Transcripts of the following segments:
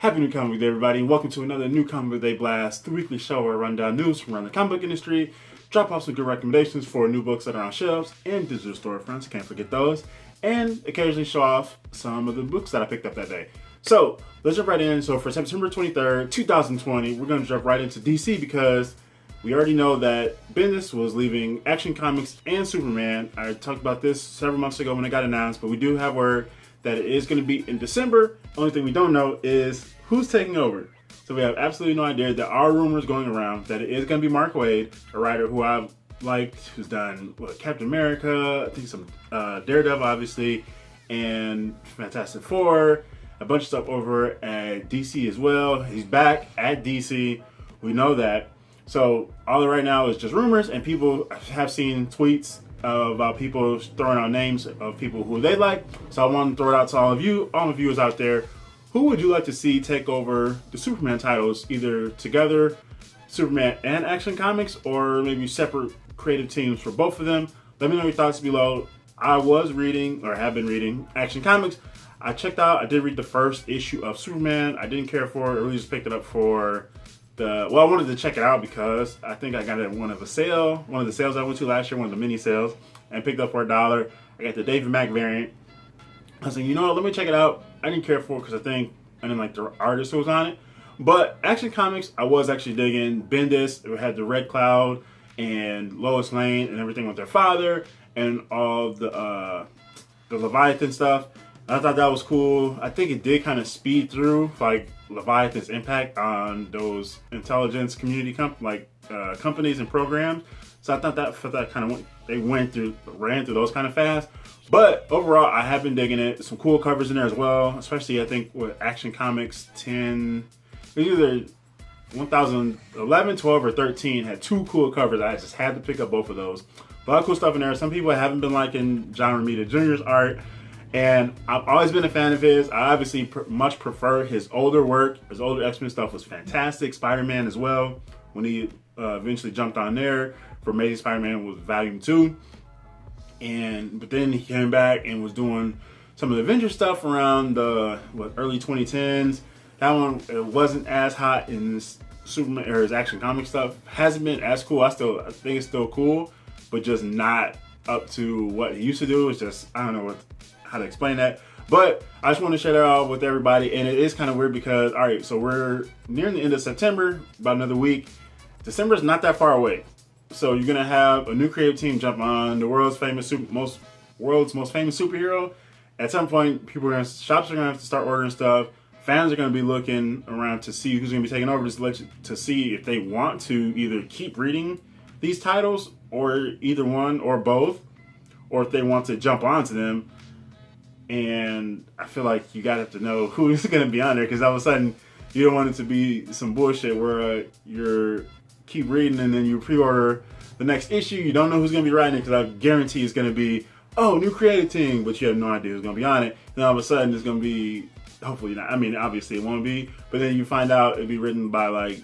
Happy New Comic Day, everybody, and welcome to another New Comic Day Blast, the weekly show where I run down news from around the comic book industry, drop off some good recommendations for new books that are on shelves and digital storefronts, can't forget those, and occasionally show off some of the books that I picked up that day. So, let's jump right in. So, for September 23rd, 2020, we're going to jump right into DC because we already know that Bendis was leaving Action Comics and Superman. I talked about this several months ago when it got announced, but we do have word that it is going to be in December. Only thing we don't know is who's taking over. So we have absolutely no idea. There are rumors going around that it is going to be Mark Waid, a writer who I've liked, who's done Captain America, I think some Daredevil, obviously, and Fantastic Four, a bunch of stuff over at DC as well. He's back at DC. We know that. So all of right now is just rumors, and people have seen tweets about people throwing out names of people who they like. So I want to throw it out to all the viewers out there. Who would you like to see take over the Superman titles, either together, Superman and Action Comics, or maybe separate creative teams for both of them? Let me know your thoughts below. I was reading, or have been reading, Action Comics. I did read the first issue of Superman. I didn't care for it. I really just picked it up for I wanted to check it out because I think I got it at one of the sales I went to last year, one of the mini sales, and picked up for $1. I got the David Mack variant. I was like, you know what, let me check it out. I didn't care for it because I didn't like the artist who was on it. But Action Comics, I was actually digging. Bendis, it had the Red Cloud and Lois Lane and everything with their father and all the Leviathan stuff. I thought that was cool. I think it did kind of speed through like Leviathan's impact on those intelligence community companies and programs. So I thought that kind of ran through those kind of fast. But overall, I have been digging it. Some cool covers in there as well, especially I think with Action Comics 10, it was either 1011, 12, or 13 had two cool covers. I just had to pick up both of those. A lot of cool stuff in there. Some people haven't been liking John Romita Jr.'s art, and I've always been a fan of his. I obviously much prefer his older work. His older X-Men stuff was fantastic. Spider-Man as well, when he eventually jumped on there for Amazing Spider-Man was Volume 2. But then he came back and was doing some of the Avengers stuff around the early 2010s. That one, it wasn't as hot in his Superman or his Action Comic stuff. Hasn't been as cool. I think it's still cool, but just not up to what he used to do. It's just, I don't know how to explain that. But I just want to share that out with everybody. And it is kind of weird because, all right, so we're nearing the end of September, about another week. December's not that far away. So you're gonna have a new creative team jump on the world's most famous superhero. At some point, shops are gonna have to start ordering stuff. Fans are gonna be looking around to see who's gonna be taking over to see if they want to either keep reading these titles or either one or both, or if they want to jump onto them. And I feel like you gotta have to know who's gonna be on there, because all of a sudden you don't want it to be some bullshit where you're keep reading and then you pre-order the next issue. You don't know who's going to be writing it, because I guarantee it's going to be, oh, new creative team, but you have no idea who's going to be on it. Then all of a sudden it's going to be, hopefully not, I mean, obviously it won't be, but then you find out it'll be written by like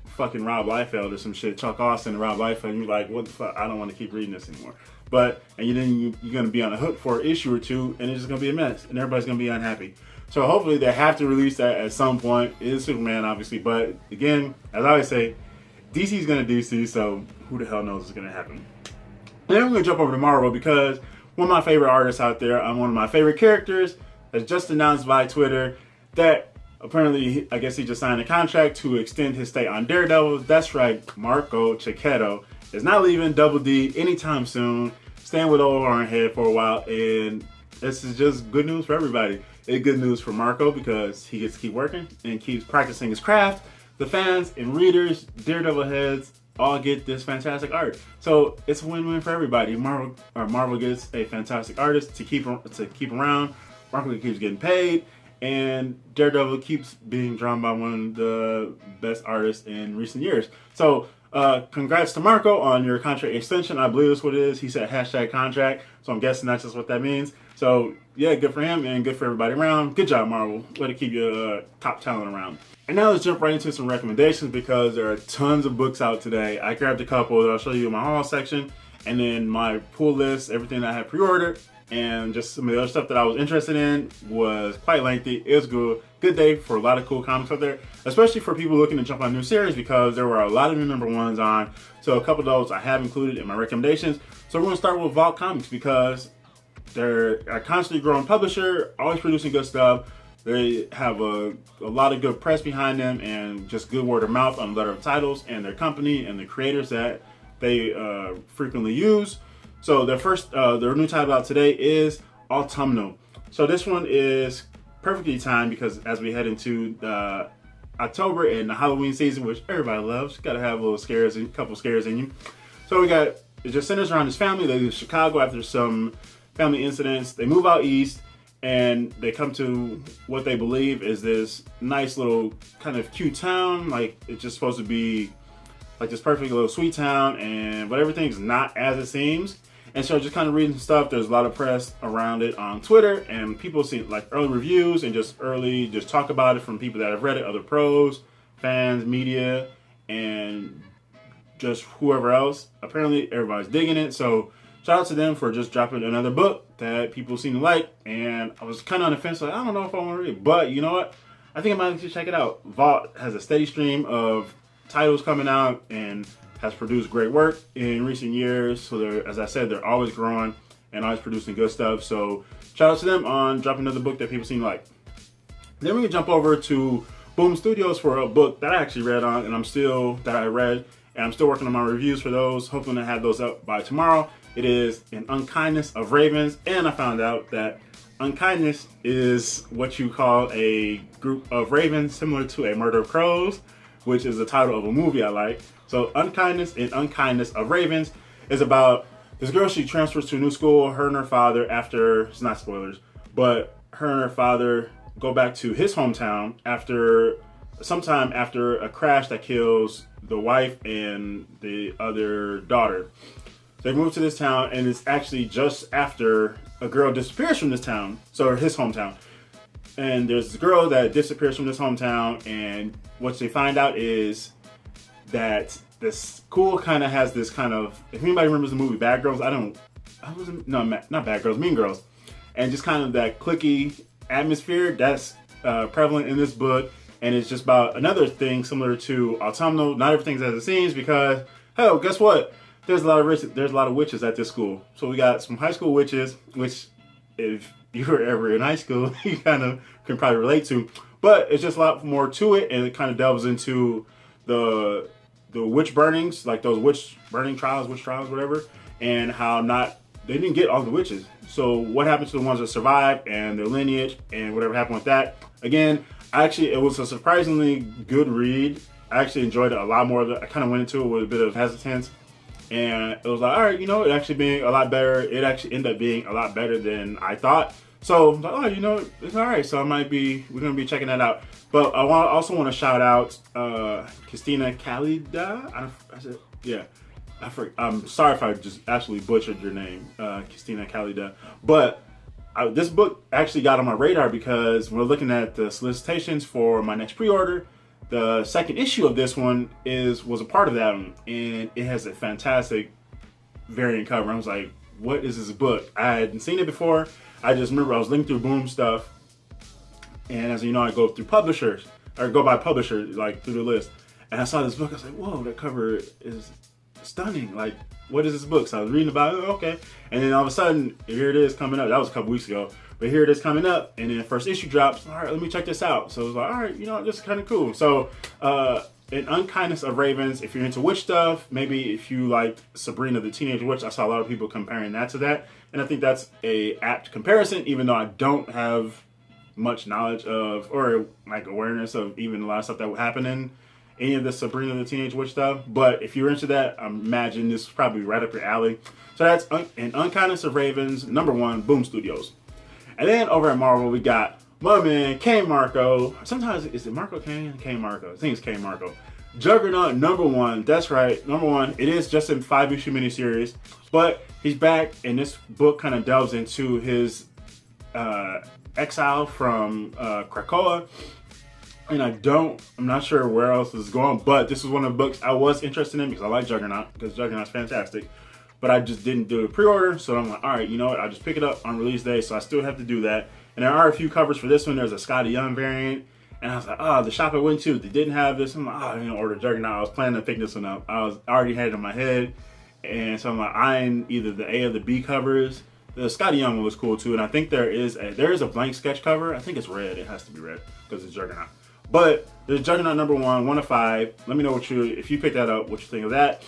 fucking Rob Liefeld or some shit, Chuck Austin and Rob Liefeld, and you're like, what the fuck, I don't want to keep reading this anymore. And then you're going to be on a hook for an issue or two, and it's just going to be a mess, and everybody's going to be unhappy. So hopefully they have to release that at some point. It is Superman, obviously, but again, as I always say, DC's going to DC, so who the hell knows what's going to happen. And then we're going to jump over to Marvel, because one of my favorite artists out there, one of my favorite characters, has just announced via Twitter that apparently, I guess he just signed a contract to extend his stay on Daredevil. That's right, Marco Checchetto is not leaving Double D anytime soon, staying with old Ironhead for a while, and this is just good news for everybody. It's good news for Marco because he gets to keep working and keeps practicing his craft. The fans and readers, Daredevil heads, all get this fantastic art. So it's a win-win for everybody. Marvel gets a fantastic artist to keep around. Marco keeps getting paid, and Daredevil keeps being drawn by one of the best artists in recent years. So congrats to Marco on your contract extension. I believe that's what it is. He said #contract, so I'm guessing that's just what that means. So yeah, good for him and good for everybody around. Good job, Marvel. Way to keep your top talent around. And now let's jump right into some recommendations, because there are tons of books out today. I grabbed a couple that I'll show you in my haul section, and then my pull list, everything that I had pre-ordered, and just some of the other stuff that I was interested in was quite lengthy. It was good. good day for a lot of cool comics out there, especially for people looking to jump on new series, because there were a lot of new #1s on. So a couple of those I have included in my recommendations. So we're going to start with Vault Comics because they're a constantly growing publisher, always producing good stuff. They have a lot of good press behind them and just good word of mouth on letter of titles and their company and the creators that they frequently use. So their new title out today is Autumnal. So this one is perfectly timed because as we head into October and the Halloween season, which everybody loves, gotta have a little scares, a couple scares in you. So it just centers around his family. They leave Chicago after some family incidents. They move out east and they come to what they believe is this nice little kind of cute town. Like it's just supposed to be like this perfect little sweet town, but everything's not as it seems. And so just kind of reading stuff, there's a lot of press around it on Twitter, and people see like early reviews and just talk about it from people that have read it, other pros, fans, media, and just whoever else. Apparently everybody's digging it. So shout out to them for just dropping another book that people seem to like. And I was kind of on the fence, like, I don't know if I want to read it, but you know what? I think I might actually check it out. Vault has a steady stream of titles coming out and has produced great work in recent years. So as I said, they're always growing and always producing good stuff. So shout out to them on dropping another book that people seem to like. Then we can jump over to Boom Studios for a book that I actually read on, and I'm still working on my reviews for those, hoping to have those up by tomorrow. It is An Unkindness of Ravens, and I found out that unkindness is what you call a group of ravens similar to a murder of crows, which is the title of a movie I like. So Unkindness and Unkindness of Ravens is about this girl. She transfers to a new school. Her and her father, it's not spoilers, but her and her father go back to his hometown sometime after a crash that kills the wife and the other daughter. They move to this town, and it's actually just after a girl disappears from this town, so his hometown. And there's this girl that disappears from this hometown, and what they find out is that this school kind of has this kind of, if anybody remembers the movie Bad Girls, not Bad Girls, Mean Girls, and just kind of that cliquey atmosphere that's prevalent in this book. And it's just about another thing similar to Autumnal. Not everything's as it seems, because hell, guess what? There's a lot of witches at this school. So we got some high school witches, which if you were ever in high school, you kind of can probably relate to. But it's just a lot more to it, and it kind of delves into the witch burnings, like those witch trials, whatever, and how they didn't get all the witches. So what happened to the ones that survived and their lineage and whatever happened with that. Again, it was a surprisingly good read. I actually enjoyed it a lot more. I kind of went into it with a bit of hesitance, and it was like, all right, it actually being a lot better. It actually ended up being a lot better than I thought. So, it's all right. So we're going to be checking that out. But I also want to shout out Christina Kalida. I'm sorry if I just actually butchered your name, Christina Kalida. But this book actually got on my radar because we're looking at the solicitations for my next pre-order. The second issue of this one was a part of that one, and it has a fantastic variant cover. I was like, what is this book? I hadn't seen it before. I just remember I was looking through Boom stuff, and as you know, I go through publishers, or go by publisher, like through the list, and I saw this book. I was like, whoa, that cover is stunning. Like, what is this book? So I was reading about it, okay, and then all of a sudden, here it is coming up. That was a couple weeks ago, but here it is coming up, and then the first issue drops. All right, let me check this out. So I was like, all right, this is kind of cool. So, An Unkindness of Ravens, if you're into witch stuff, maybe if you liked Sabrina the Teenage Witch, I saw a lot of people comparing that to that, and I think that's a apt comparison, even though I don't have much knowledge of, or like awareness of even a lot of stuff that would happen in any of the Sabrina the Teenage Witch stuff. But if you're into that, I imagine this is probably right up your alley. So that's An Unkindness of Ravens, #1, Boom Studios. And then over at Marvel, we got my man, K. Marco. Sometimes, is it Marco Kane? K. Marco. I think it's K. Marco. Juggernaut #1. That's right, #1. It is just a 5-issue miniseries, but he's back, and this book kind of delves into his exile from Krakoa. And I'm not sure where else this is going, but this is one of the books I was interested in because I like Juggernaut, because Juggernaut's fantastic. But I just didn't do a pre-order, so I'm like, all right, you know what? I'll just pick it up on release day, so I still have to do that. And there are a few covers for this one. There's a Scotty Young variant. And I was like, oh, the shop I went to, they didn't have this. I'm like, oh, I didn't order Juggernaut. I was planning to pick this one up. I already had it in my head. And so I'm like eyeing either the A or the B covers. The Scotty Young one was cool too. And I think there is a blank sketch cover. I think it's red. It has to be red because it's Juggernaut. But there's Juggernaut number 1 of 5. Let me know if you picked that up, what you think of that.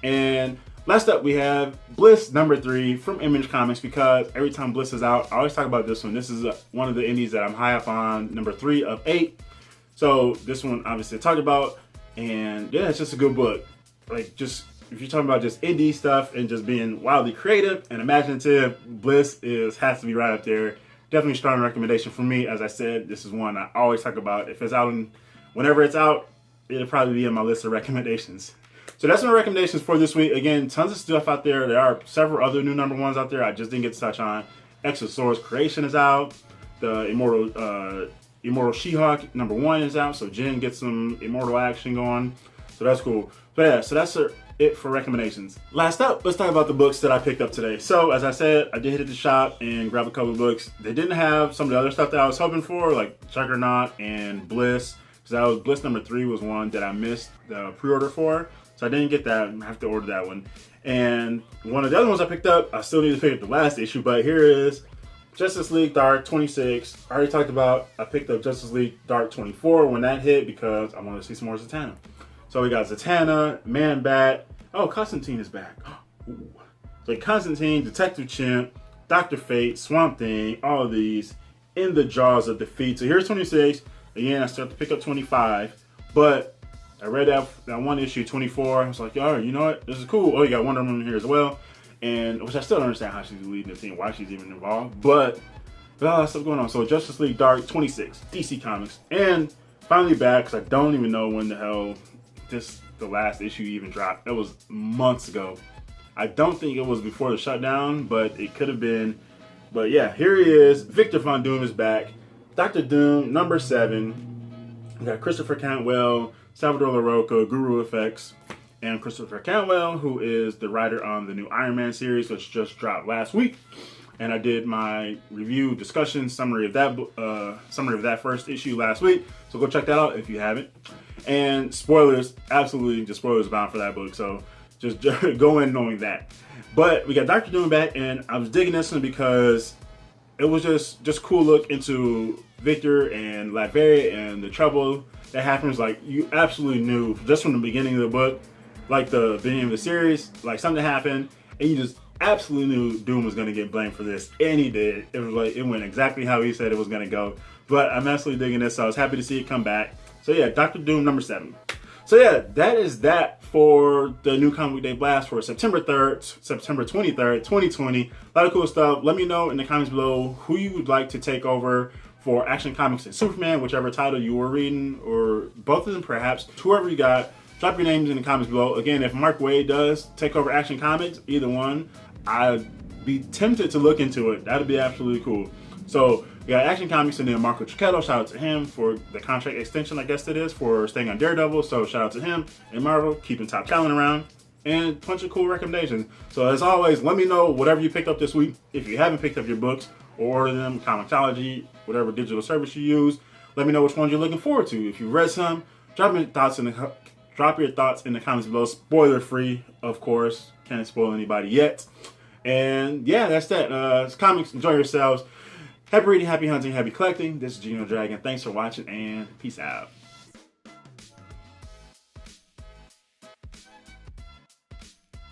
And last up, we have Bliss number 3 from Image Comics, because every time Bliss is out, I always talk about this one. This is one of the indies that I'm high up on, number 3 of 8. So this one, obviously, I talked about, and yeah, it's just a good book. Like, just if you're talking about just indie stuff and just being wildly creative and imaginative, Bliss has to be right up there. Definitely a strong recommendation for me. As I said, this is one I always talk about. If it's out, whenever it's out, it'll probably be in my list of recommendations. So that's my recommendations for this week. Again, tons of stuff out there. There are several other new number 1s out there I just didn't get to touch on. Exosaurus Creation is out. The Immortal She-Hulk number 1 is out. So Jen gets some Immortal action going. So that's cool. But yeah, so that's it for recommendations. Last up, let's talk about the books that I picked up today. So as I said, I did hit the shop and grab a couple of books. They didn't have some of the other stuff that I was hoping for, like Juggernaut and Bliss. Because Bliss number 3 was one that I missed the pre-order for. So I didn't get that. I have to order that one. And one of the other ones I picked up, I still need to pick up the last issue, but here is Justice League Dark 26. I already talked about, I picked up Justice League Dark 24 when that hit because I wanted to see some more Zatanna. So we got Zatanna, Man-Bat. Oh, Constantine is back. Ooh. So Constantine, Detective Chimp, Dr. Fate, Swamp Thing, all of these in the jaws of defeat. So here's 26. Again, I start to pick up 25, but I read that one issue, 24. I was like, all right, you know what? This is cool. Oh, you got Wonder Woman here as well. And which I still don't understand how she's leading the team, why she's even involved. But a lot of stuff going on. So Justice League Dark 26, DC Comics. And finally back, because I don't even know when the hell the last issue even dropped. That was months ago. I don't think it was before the shutdown, but it could have been. But yeah, here he is. Victor Von Doom is back. Dr. Doom, number 7. We got Christopher Cantwell, Salvador LaRocca, Guru Effects, and Christopher Cantwell, who is the writer on the new Iron Man series, which just dropped last week. And I did my review, discussion, summary of that first issue last week. So go check that out if you haven't. And spoilers, absolutely, just spoilers abound for that book. So just go in knowing that. But we got Dr. Doom back, and I was digging this one because it was just cool look into Victor and Latveria and the trouble that happens. Like, you absolutely knew just from the beginning of the book, like the beginning of the series, like something happened, and you just absolutely knew Doom was going to get blamed for this, and he did. It was like, it went exactly how he said it was going to go. But I'm absolutely digging this, so I was happy to see it come back. So yeah, Dr. Doom number 7. So yeah, that is that for the new Comic Book Day Blast for September 23rd, 2020. A lot of cool stuff. Let me know in the comments below who you would like to take over for Action Comics and Superman, whichever title you were reading, or both of them perhaps. Whoever you got, drop your names in the comments below. Again, if Mark Waid does take over Action Comics, either one, I'd be tempted to look into it. That'd be absolutely cool. So we got Action Comics and then Marco Cicchetto. Shout out to him for the contract extension, I guess it is, for staying on Daredevil. So shout out to him and Marvel, keeping top talent around. And a bunch of cool recommendations. So as always, let me know whatever you picked up this week. If you haven't picked up your books, or order them, Comixology, whatever digital service you use. Let me know which ones you're looking forward to. If you read some, drop your thoughts in the comments below. Spoiler free, of course. Can't spoil anybody yet. And yeah, that's that. It's comics. Enjoy yourselves. Happy reading, happy hunting, happy collecting. This is GENOTHADRAGON. Thanks for watching, and peace out.